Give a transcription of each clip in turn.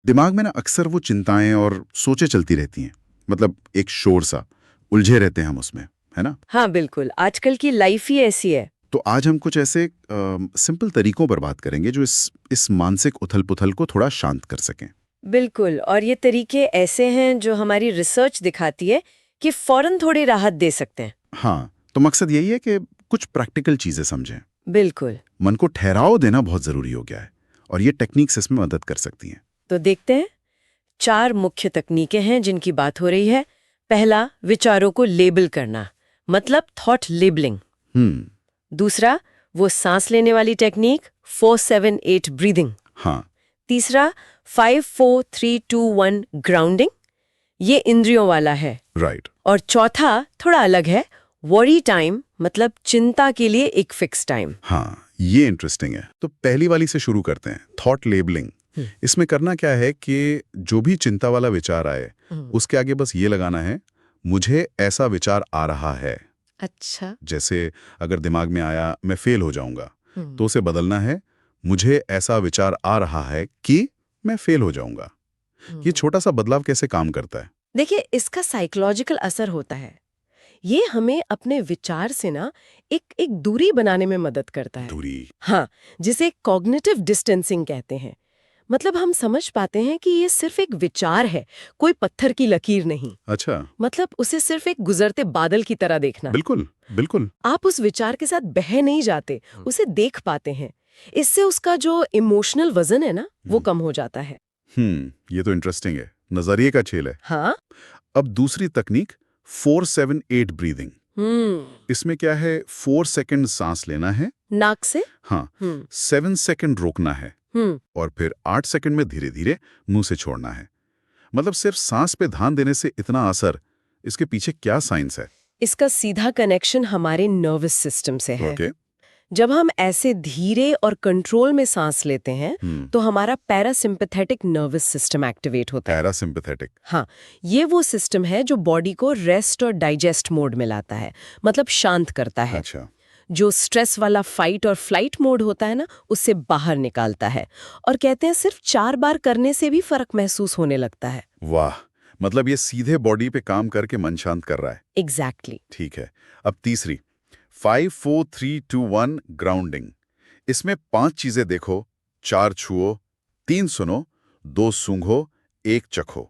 दिमाग में ना अक्सर वो चिंताएं और सोचें चलती रहती हैं। मतलब एक शोर सा, उलझे रहते हैं हम उसमें, है ना? हाँ बिल्कुल, आजकल की लाइफ ही ऐसी है। तो आज हम कुछ ऐसे सिंपल तरीकों पर बात करेंगे जो इस मानसिक उथल-पुथल को थोड़ा शांत कर सकें। बिल्कुल, और ये तरीके ऐसे हैं जो हमारी रिसर्च दिखाती है कि फौरन थोड़ी राहत दे सकते हैं। हाँ, तो मकसद यही है कि कुछ प्रैक्टिकल चीजें समझें। बिल्कुल, मन को ठहराव देना बहुत जरूरी हो गया है और ये टेक्निक्स इसमें मदद कर सकती हैं। तो देखते हैं। 4 मुख्य तकनीकें हैं जिनकी बात हो रही है। पहला, विचारों को लेबल करना, मतलब थॉट लेबलिंग। हम्म। दूसरा, वो सांस लेने वाली टेक्निक 4-7-8 ब्रीदिंग। हाँ। तीसरा, 5-4-3-2-1 ग्राउंडिंग, ये इंद्रियों वाला है। राइट। और चौथा थोड़ा अलग है, वॉरी टाइम, मतलब चिंता के लिए एक फिक्स टाइम। हाँ, ये इंटरेस्टिंग है। तो पहली वाली से शुरू करते हैं, थॉट लेबलिंग। इसमें करना क्या है कि जो भी चिंता वाला विचार आए, उसके आगे बस ये लगाना है, मुझे ऐसा विचार आ रहा है। अच्छा। जैसे अगर दिमाग में आया मैं फेल हो जाऊंगा, तो उसे बदलना है, मुझे ऐसा विचार आ रहा है कि मैं फेल हो जाऊंगा। ये छोटा सा बदलाव कैसे काम करता है? देखिए, इसका साइकोलॉजिकल असर होता है। ये हमें अपने विचार से ना एक एक दूरी बनाने में मदद करता है। दूरी। हाँ, जिसे कॉग्निटिव डिस्टेंसिंग कहते हैं। मतलब हम समझ पाते हैं कि ये सिर्फ एक विचार है, कोई पत्थर की लकीर नहीं। अच्छा। मतलब उसे सिर्फ एक गुजरते बादल की तरह देखना। बिल्कुल बिल्कुल। आप उस विचार के साथ बह नहीं जाते, उसे देख पाते हैं। इससे उसका जो इमोशनल वजन है ना, वो कम हो जाता है। ये तो इंटरेस्टिंग है, नजरिए का खेल है। हाँ। अब दूसरी तकनीक, 4-7-8 ब्रीदिंग। इसमें क्या है, 4 सेकंड सांस लेना है। नाक से। हाँ। हम्म 7 सेकंड रोकना है हम्म और फिर 8 सेकंड में धीरे धीरे मुंह से छोड़ना है। मतलब सिर्फ सांस पे ध्यान देने से इतना असर, इसके पीछे क्या साइंस है? इसका सीधा कनेक्शन हमारे नर्वस सिस्टम से है। ओके। जब हम ऐसे धीरे और कंट्रोल में सांस लेते हैं, तो हमारा पैरासिम्पैथेटिक नर्वस सिस्टम एक्टिवेट होता है। पैरासिम्पैथेटिक। हाँ, ये वो सिस्टम है जो बॉडी को रेस्ट और डाइजेस्ट मोड में लाता है, मतलब शांत करता है। अच्छा। जो स्ट्रेस वाला फाइट और फ्लाइट मोड होता है ना, उससे बाहर निकालता है। और कहते हैं सिर्फ 4 बार करने से भी फर्क महसूस होने लगता है। वाह, मतलब ये सीधे बॉडी पे काम करके मन शांत कर रहा है। एग्जैक्टली। ठीक है। अब तीसरी, 5-4-3-2-1 ग्राउंडिंग। इसमें 5 चीजें देखो, 4 छुओ, 3 सुनो, 2 सूंघो, 1 चखो।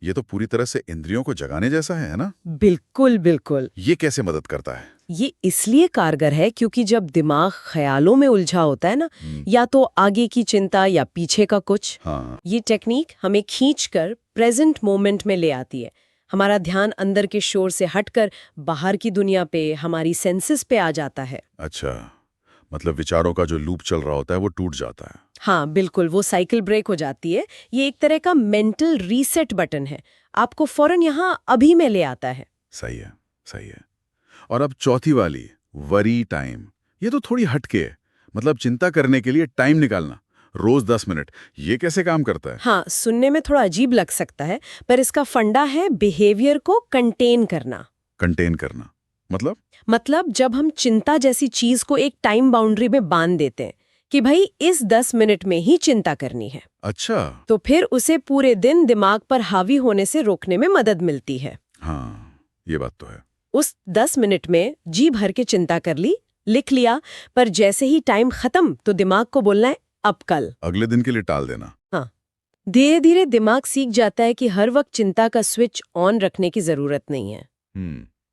ये तो पूरी तरह से इंद्रियों को जगाने जैसा है ना? बिल्कुल बिल्कुल। ये कैसे मदद करता है? ये इसलिए कारगर है क्योंकि जब दिमाग ख्यालों में उलझा होता है ना, या तो आगे की चिंता या पीछे का कुछ, हाँ। ये टेक्निक हमें खींचकर प्रेजेंट मोमेंट में ले आती है। हमारा ध्यान अंदर के शोर से हटकर बाहर की दुनिया पे, हमारी सेंसेस पे आ जाता है। अच्छा, मतलब विचारों का जो लूप चल रहा होता है वो टूट जाता है। हाँ बिल्कुल, वो साइकिल ब्रेक हो जाती है। ये एक तरह का मेंटल रीसेट बटन है, आपको फौरन यहाँ अभी में ले आता है। सही है, सही है। और अब चौथी वाली, वरी टाइम। ये तो थोड़ी हटके है, मतलब चिंता करने के लिए टाइम निकालना, रोज 10 मिनट। ये कैसे काम करता है? हाँ, सुनने में थोड़ा अजीब लग सकता है, पर इसका फंडा है बिहेवियर को कंटेन करना। कंटेन करना मतलब जब हम चिंता जैसी चीज को एक टाइम बाउंड्री में बांध देते हैं कि भाई इस 10 मिनट में ही चिंता करनी है, अच्छा। तो फिर उसे पूरे दिन दिमाग पर हावी होने से रोकने में मदद मिलती है। हाँ, ये बात तो है। उस 10 मिनट में जी भर के चिंता कर ली, लिख लिया, पर जैसे ही टाइम खत्म तो दिमाग को बोलना है अब कल। अगले दिन के लिए टाल देना। हाँ, धीरे धीरे दिमाग सीख जाता है कि हर वक्त चिंता का स्विच ऑन रखने की जरूरत नहीं है।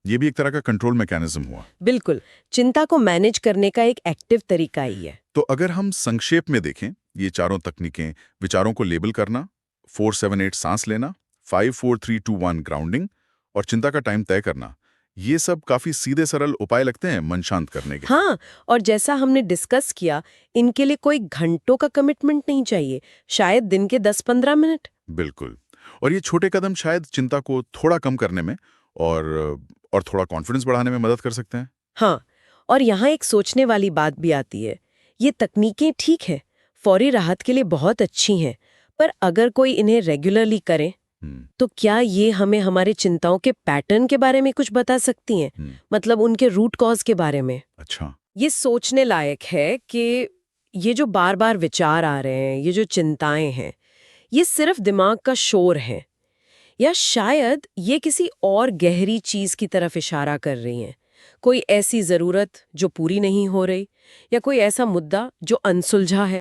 ये भी एक तरह का कंट्रोल मैकेनिज्म हुआ। बिल्कुल, चिंता को मैनेज करने का एक एक्टिव तरीका ही है। तो अगर हम संक्षेप में देखें, ये चारों तकनीकें, विचारों को लेबल करना, 4-7-8 सांस लेना, 5-4-3-2-1 ग्राउंडिंग और चिंता का टाइम तय करना, ये सब काफी सीधे सरल उपाय लगते हैं मन शांत करने के। हाँ, और जैसा हमने डिस्कस किया, इनके लिए कोई घंटों का कमिटमेंट नहीं चाहिए, शायद दिन के 10-15 मिनट। बिल्कुल। और ये छोटे कदम शायद चिंता को थोड़ा कम करने में और और थोड़ा कॉन्फिडेंस बढ़ाने में मदद कर सकते हैं। हाँ, और यहाँ एक सोचने वाली बात भी आती है। ये तकनीकें ठीक है, फौरी राहत के लिए बहुत अच्छी हैं, पर अगर कोई इन्हें रेगुलरली करे, तो क्या ये हमें हमारे चिंताओं के पैटर्न के बारे में कुछ बता सकती हैं? मतलब उनके रूट कॉज के बारे में। अच्छा। ये सोचने लायक है कि ये जो बार बार विचार आ रहे हैं, ये जो चिंताएं हैं, ये सिर्फ दिमाग का शोर है, या शायद ये किसी और गहरी चीज की तरफ इशारा कर रही हैं, कोई ऐसी जरूरत जो पूरी नहीं हो रही, या कोई ऐसा मुद्दा जो अनसुलझा है।